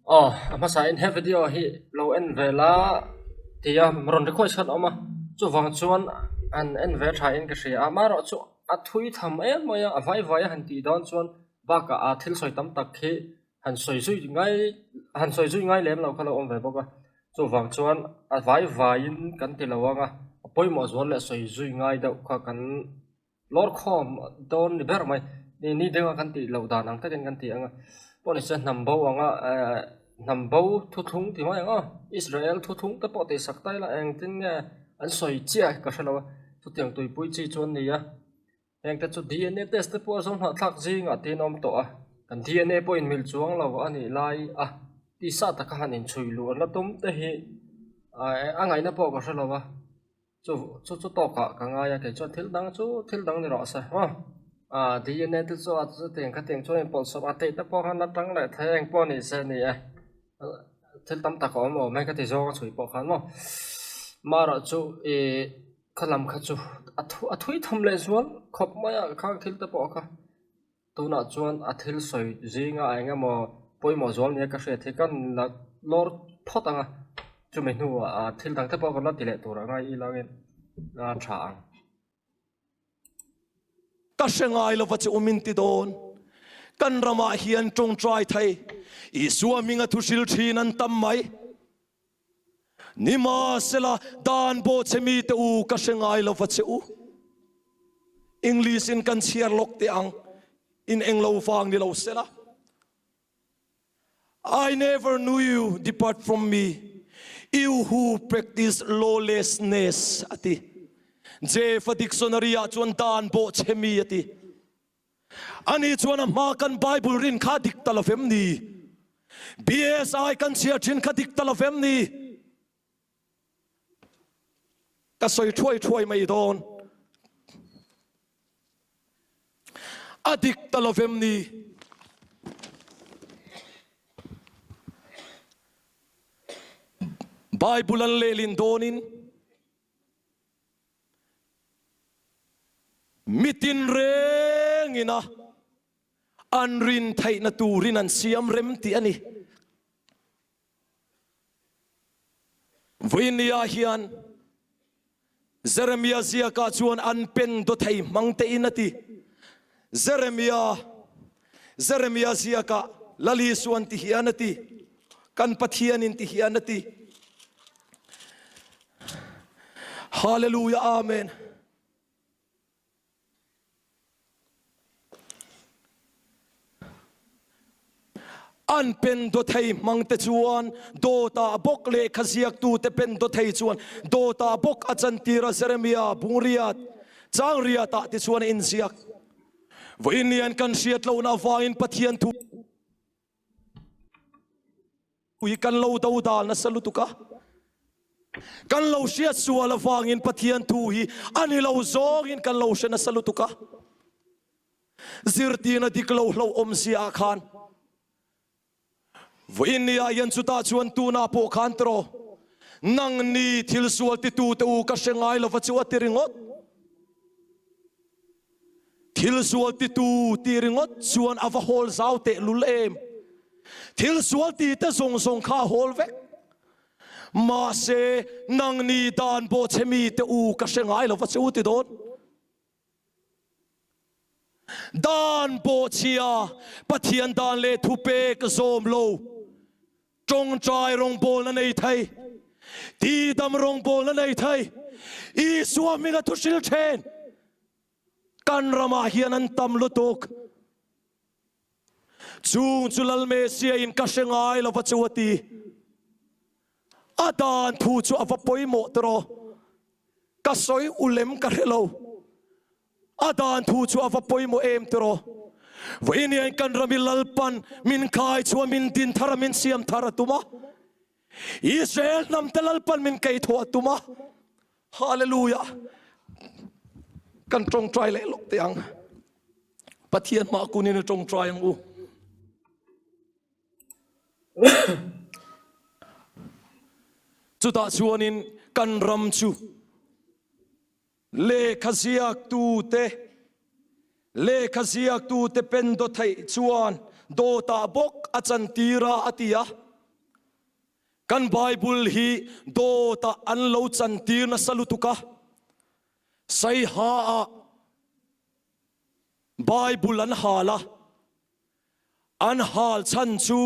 mà sai in have video hi low en vela tia ron request khat oma chu wang chuan an en ve tha in ka ria amaro chu a thui tham em moya a vai han ti don chuan baka a thil soi tam tak khi han soi zui ngai lem lo khala om ve boka chu wang chuan a vai in kan ti lawanga poi mo zon le soi zui ngai da kha kan lor khom don ni ber mai ni dewa kan ti lo dan ang ta kan ti anga pon se nambo anga nambo thu thung ti mai anga Israel thu thung ta po te saktai la eng tin nge an soi chia ka shalawa tu tiang tui pui chi chon ni ya eng ta chu DNA test te po zon ha thak jing a tin om to a kan DNA po in mil chuang lo ani lai a ti sa ta ka hanin chui lu an la tum te hi a ngai na po ka shalawa chu to ka nga ya ke chu thil dang ni ro sa ha DNA tu chu a chu teng ka teng chu en pol so a te ta po han la tang la theng po ni se ni a thil tam ta ko mo mai ka ti zo ka chui po khan mo ma ra chu khalam kha chu a thui tham le zuan khop ma ya kha thil ta po kha tu na chuan a thil soi zinga ainga mo poi mo zol ne ka hre the kan la lor photanga chu me nu a thil dang ta po ko la ti le tur nga I langin na thang ta sengai lo vache umin ti don kan rama hian tong trai thai I suaminga thusil thin an tam mai nima sela dan bo chemi te u ka sengai lo vache u English in kan chiar lok te ang in englo fang ni lo sela I never knew you, depart from me, you who practice lawlessness ati je fa dictionary a chuan dan bo chemi ati ani chuan a ma kan Bible rin kha dik talavem ni BSI kan chia thin kha dik talavem ni ka soi thoi mai don adik talavem ni Bible an lelin donin mitin rengina anrin thai na turin an siam rem ti ani Vinia hian Jeremiah zia ka chuan an pen do thai mangte inati Jeremiah zia ka lali suan ti hianati kan pathian in ti hianati Hallelujah, amen. An pen do thai mang te chuan do ta bok le khasiak tu te pen do thai chuan do ta bok achan tira Jeremiah bungriat changria ta te chuan in siak voinian kan siat lo na vain pathian tu ui kan lo do dal na salutuka kan lo siat suala wangin pathian tu hi ani lo zongin kan lo shena salutuka zirtina diklo lo om sia khan voinia yan chuta chuan tu na po khan tro nang ni thil sual ti tu te u ka sengai lo vachu atiringot thil sual ti tu tiringot chuan ava hol zau te lulem thil sual ti te zong kha hol vek ma se nang ni dan bo chemi te u ka sengai lo vachu ti don dan bo chia pathian dan le thu pe ka zom lo trong trai rong bol na nei thai ti dam rong bol na nei thai I suaminga thu sil then kan rama hian an tam lutuk chung chulal me sia in ka sengai lo vachu ti adan thu chu avapoi mo tro ka soi ulem ka relo adan thu chu avapoi mo em tro voini an kan ramil lalpan min khai chu min tin thara min siam thara tuma Israel nam telalpan min kai tho tuma hallelujah kan trong trai le lok tiang pathian ma kunin trong trai ang u chuta chuanin kan ram chu le khasiak tu te pen do thai chuan do ta bok achan tira atia kan Bible hi do ta an lo chan tir na salutuka sai ha a Bible an hala an hal chan chu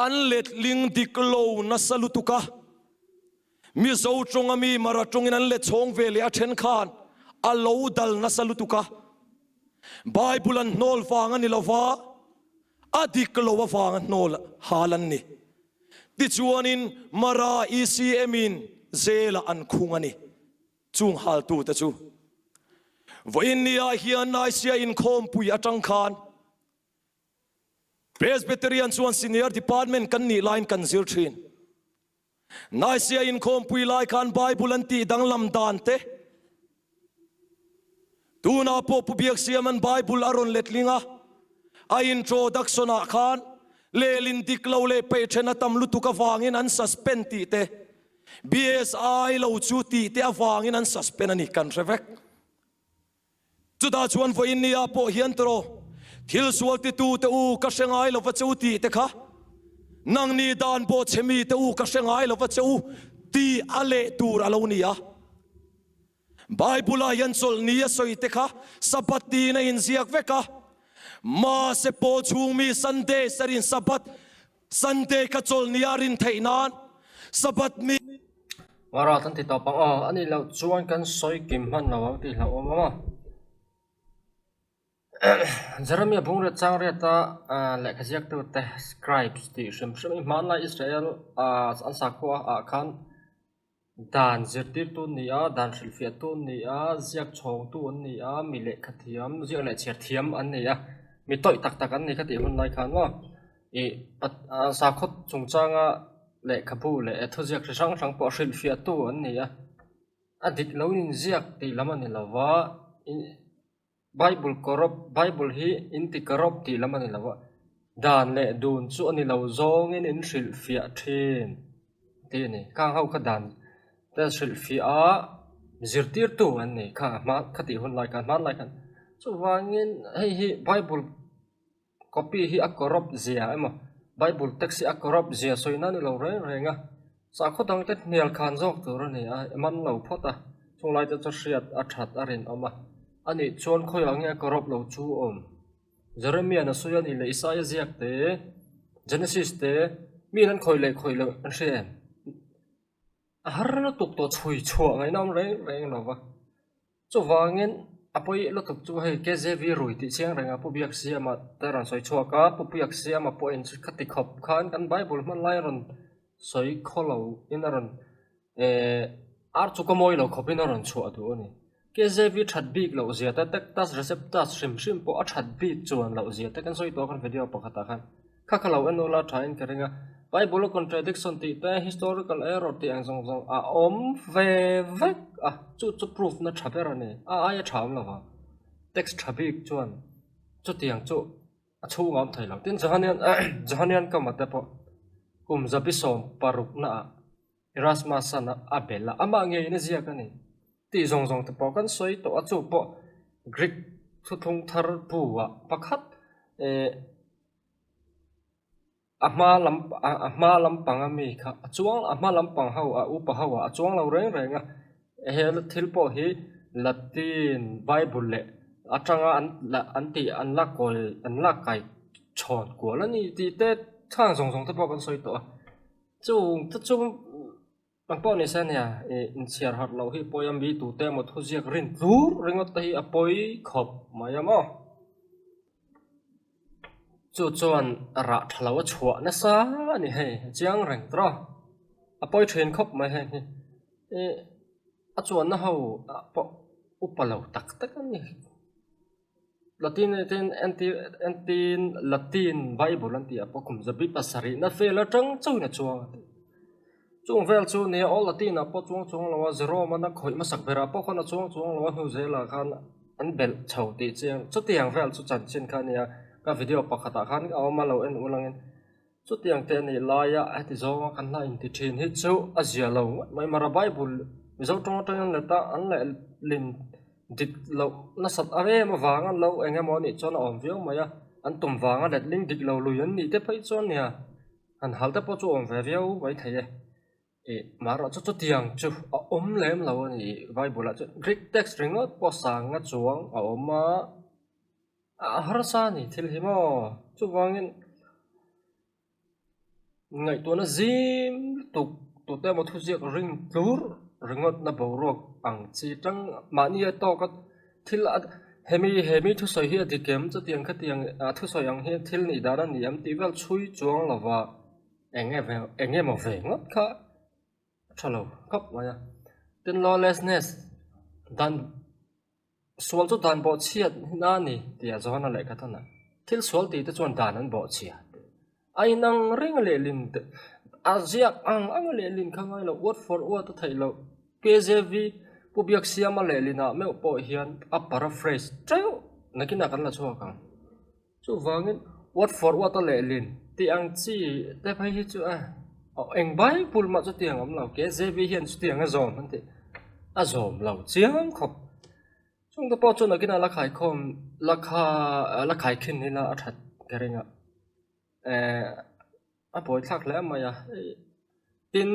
an let ling diklo na salutuka mi zo chonga mi mara chongin an le chong vele a then khan a lo dal na salutuka Bible an nol wang ani lova adik lo wang an nol halan ni ti chuanin mara ECMin zela an khungani chung hal tu ta chu voin nia hian nai sia in khom pui atang khan Presbyterian chuan senior department kan ni line kan zir thin nai sia in khom pui lai khan Bible an ti dang lam dan te tuna po pubiak siaman Bible aron letlinga a introduction a khan lelin diklo le pe thena tam lutuka wangin an suspend ti te BSI lo chu ti te awangin an suspend ani kan revek chuda chuan vo in nia po hian tro thil sual ti tu te u ka sengai lo wa chu ti te kha nang ni dan bo chemi te u ka sengai lo wa chu ti ale tur alo nia Bible yan sol nia soi te kha sabati na in ziak veka ma se po chumi Sunday sarin sabat Sunday ka chol nia rin theinan sabat mi mara tan ti to pang ani lo chuan kan soi kim man lo ti lo ma Jeremiah bung re chang re ta le khajiak tu te scribes ti shim man la Israel an sa ko a khan dan zirtir tu ni a dan shilfia tu ni a ziak chong tu ni a mi le khathiam ziak le cher thiam an ni a mi toi tak tak an ni khati hun lai khan wa e sa khot chung changa le khabu le etho ziak sang sang po shilfia tu an ni a adik lo in ziak ti lamani lawa Bible korop Bible hi inti korop ti lamani lawa dan le dun chu ani lo zong in shilfia thin ti ni kang hau kha dan ta shilfia zirtir tu an ni kha ma khati hun lai kan man lai kan chu wangin hi Bible copy hi a korop zia ema Bible text a korop zia soina ni lo renga sa khodang te nial khan jok tur ani a man lo phota chung lai te chriat a that arin oma ani chon khoi ange korop lo chu om Jeremiah na suyan ile Isaiah ziak te Genesis te mi nan khoi le an shem har na tuk to chui chua ngai nam reng lo wa chu wangin apoi lo tuk chu he KJV rui ti chiang renga pu biak sia ma taran soi chua ka pu biak sia ma po in khati khop khan kan Bible man lai ron soi kholo inaron ar chu ko moi lo khopin ron chua tu ani KJV that big lo zia ta tak tas receptas shim po a that big chuan lo zia ta kan soi to kan video pakhata khan khakalo enola thain karenga Bible contradiction ti te historical error ti ang zong a om ve vek a chu proof na thaber ani a ya tham lawa text thabik chuan chu tiang chu a chu ngam thai lo tin jahanian ka mate po kum zabi som paruk na Erasmus sana abela ama nge ni zia kani ti zong te po kan soi to a chu po Greek thu thung thar puwa pakhat ahma lam pangami kha chuang ahma lam pang hau a upa hawa chuang lo renga hel thil po hi Latin Bible le atanga anti anla kol anla kai chon ko la ni ti te thang zong te po kan soi to chung pang po ni san ya in share hat lo hi poyam bi tu te mo thu ziak rin tur ringot ta hi apoi khop mayamo chu chuan ra thalawa chhuwa na sa ni he chiang reng tro apoi train khop mai he a chuan na ho po upalo tak ani Latin Bible anti apo kum zabi pasari na fela tang chu na chuang chung vel chu ne all Latin apo chung lawa zero mana khoi ma sak bera po khona chung lawa hu zela khan an bel chau ti chiang chu tiang vel chu chan chin khan ya ka video pakhata khan awma lo en ulangin chu tiang te ni laya ati zo kan na in ti thin hi chu azia lo mai mara Bible zo tong le ta an le lin dik lo na sat ave ma wanga lo enga mo ni chon om viau maya an tum wanga let ling dik lo luyan ni te phai chon ya han halta po chu om ve veo vai thei e maro chu tiang chu lem lo ni bible chu greek text ringot po sang nga chuang a oma a harsa ni thil hi mo chu wangin ngai to na zim tuk to te mo thu ziak ring tur ringot na borok ang chi tang mani to ka thil hemi thu soi hi dikem chu tiang kha tiang thu soi ang hi thil ni dara ni am ti vel chui chuang lawa enge mo ve ngot kha thalo kap maya tin lawlessness dan sual chu dan bo chiat na ni tia zona le ka thana thil sual ti te chuan dan an bo chia ai nang ring le lin aziak ang le lin khangai lo word for word to thailo KJV pubiak siama le lina me po hian a paraphrase trayo nakina kan la chuwa kang chu wangin word for word to le lin ti ang chi te phai hi chu eng bai pul ma chu tiang am lo KJV hian chu tiang a zom han ti a zom lo chiang khop chung ta po chu nakina la khai khom la khai khin ni la a that keringa a boy thak le ma ya tin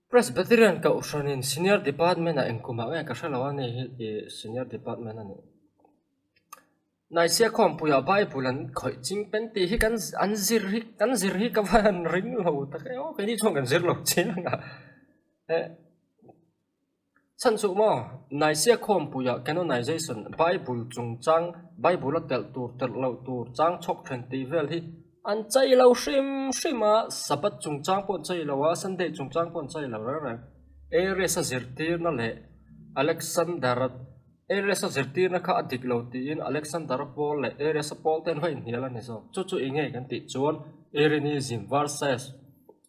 Presbyterian ka ushanin senior department a engkuma nga ka shalawani hi senior department ani naisia khom puya bible an khoi ching pen ti hi kan zir hi ka van ring lo ta ka o ni chong kan zir lo chinga san su mo naisia khom puya canonization bible chung chang bible tel tur lo tur chang chok 20 vel hi an chai lo shima sabat chung chang pon chai lo wa sunday chung chang pon chai lo ra eresa zirtir na le alexander eresa zirtir na kha adik lo ti in alexander paul le eresa paul ten hoin hiala ni so chu inge kan ti chuan arianism versus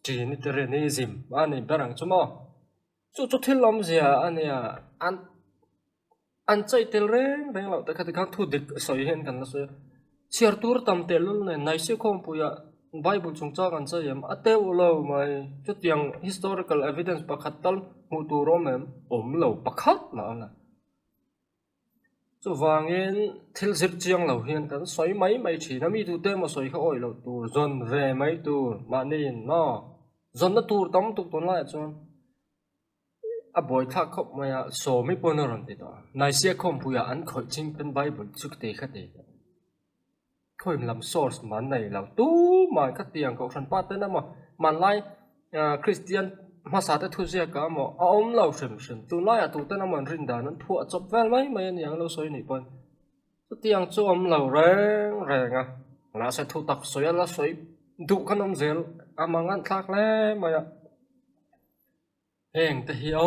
trinitarianism ani barang chumo chu thilom zia ania an chai tel reng lo ta kha thu dik soi hen kan la so chiar tur tam telul ne naisi khom puya bible chung cha kan chayam ate ulo mai chu tiang historical evidence pakhat tal mu tu romem lo pakhat la na chu wangin thil zir chiang lo hian kan soi mai thina mi tu te ma soi kha oi lo tur zon ve mai tur manin no zon na tur tam tu ton la chon a boy thak khop maya so mi ponoron ti to naisi khom puya an khoi ching pen bible chuk te kha te khoi làm source man này là tu mà các tiền cậu sản phát tới năm mà man lai Christian mà sao tới thu gì cả mà ông lâu xem tu lai tu tới năm mà rình đàn nó thua chop vel mấy mấy anh yang lâu soi nỉ pon các tiền cho ông lâu reng à là sẽ thu tập soi là soi đủ khăn ông zel mà ngăn thắc lẽ mà hèn thì hiểu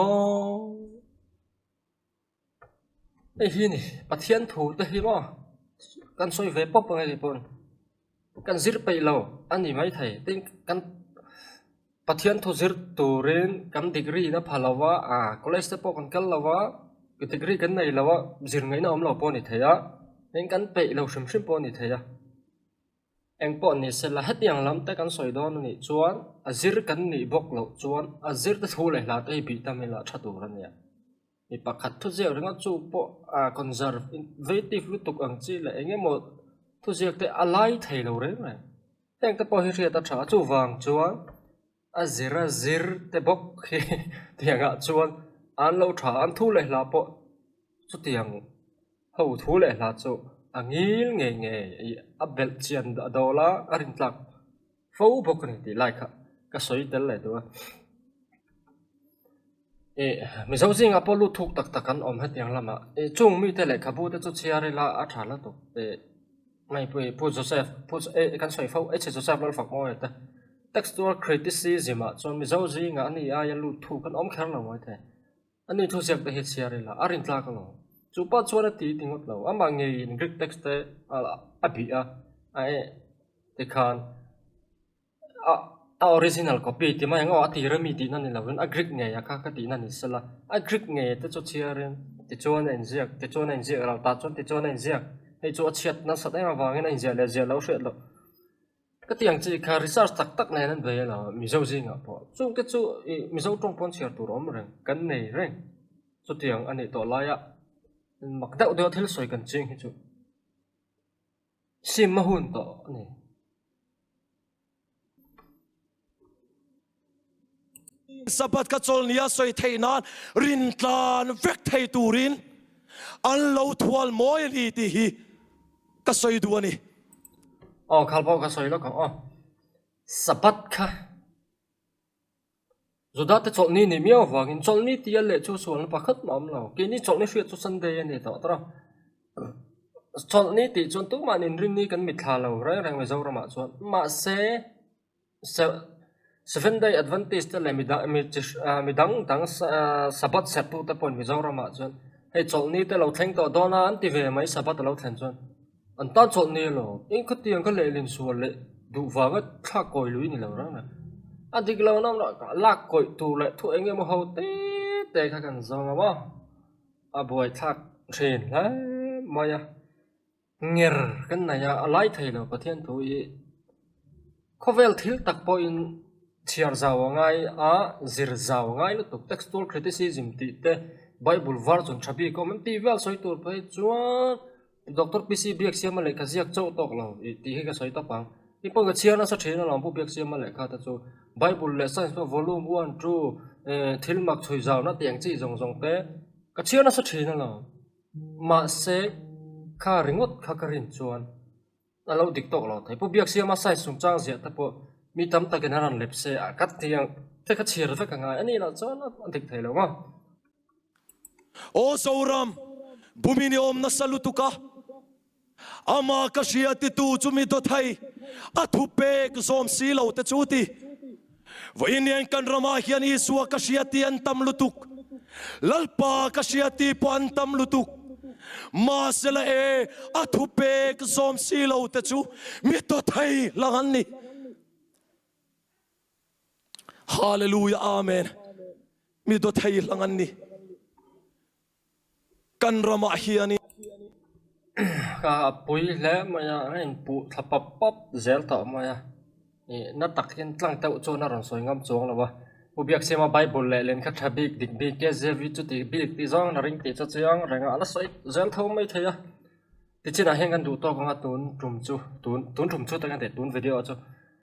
cái gì nè bắt thiên thủ thì hiểu mà kan soi ve pop ngai pon kan zir pe lo ani mai thai tin kan pathian thu zir turin kan degree na phalawa college te po kan kal lawa ki degree kan nei lawa zir ngai na om lo pon ni thaya tin kan pe lo shim pon ni thaya eng pon ni sela hatiang lam te kan soi don ni chuan azir kan ni bok lo chuan azir te thu le la te bi ta me la thatu ran ya ni pakhat thu zeu ringa chu po conservative lutuk ang chi la enge mo thu zeu te alai thei lo re na teng te po hi ria ta tha chu wang chuan zir te bok hi tianga chuan an lo tha an thu le la po chu tiang ho thu le la chu angil nge a bel chian da dola arin tlak fo bok ni ti lai kha ka soi tel le do mi zo jing apolu thuk tak kan om het yang lama chung mi te le khabu te chu chiare la a thala to mai pu joseph kan soi fo joseph lal fak mo ta textual criticism a chon mi zo jing ani a ya lu thu kan om khar lo moi the ani thu sek te het chiare la arin tla ka lo chu pa chona ti tingot lo ama nge in greek text te a bi a te khan original copy ti mai ngo ati rami ti nan la wen agrik nge ya ka ti nan sala agrik nge te cho chiaren ti chon en ziak ra ta chon ti chon en ziak hei cho chiat na sa dai ma wang en ziak le ziak lo hret lo ka tiang chi kha research tak nei nan ve la mi zo jing a po chu ke chu mi zo tong pon chiar tu rom reng kan nei reng chu tiang ani to la ya mak dau do thil soi kan ching hi chu sim ma hun to ni sabat ka chol nia soi theinan rin tlan vek thei turin an lo thual moi li ti hi ka soi du ani khalpo ka soi lo ka sabat kha zoda te chol ni miao wangin chol ni ti le chu suan pakhat mam lo ki ni chol ni hriat chu sunday ani to tra chol ni ti chon tu man in ring ni kan mi thla lo rang me zo rama chon ma se 7 day advantage te le mi dang sabat set tu te pon mi zo rama chon hei chol ni te lo thleng to dona an ti ve mai sabat lo thlen chon an ta chol ni lo in khati ang ka le lin sual le du wanga thla koi lui ni lo rang na adik lo nam lo lak koi tu le thu eng em ho te kha kan zong ma a boy thak thin la maya nger kan na ya alai thei lo pathian thu i khovel thil tak po in thiar zaw ngai a zir zaw ngai lo tuk textual criticism ti te bible version thabi comment ti vel soi tur pai chuan Dr. PC biak siam le ka ziak chau tok lo ti he ka soi ta pang ipo ga chiana sa thena lo bu biak siam le ka ta chu bible lesson volume 1 2 thil mak chui zaw na tiang chi zong zong te ka chiana sa thena lo ma se kha ringot kha karin chuan alo dik tok lo thai pu biak siam ma sai sum chang zia ta po mi tam ta gen ran lep se a kat tiang te ka chir ve ka ngai ani la chuan an dik thai lo ma o zoram bumini om na salutuka ama ka shiati tu chumi to thai athu pe zom si lo te chuti voinian kan rama hian isua ka shiati an tam lutuk lalpa ka shiati po an tam lutuk ma sela e athu pe zom si lo te chu mi to thai langan ni hallelujah amen mi to thai langan ni kan rama hiani ka pui le maya en pu thapap pop zel to maya na takin tlang tau cho na ron soi ngam chong lawa ubiak sema bible le len kha thabik dik bi ke zevi chu ti bi ti zong na ring ti cha chiang renga ala soi zel thau mai theya ti china hengan du to nga tun trum chu ta kan te tun video chu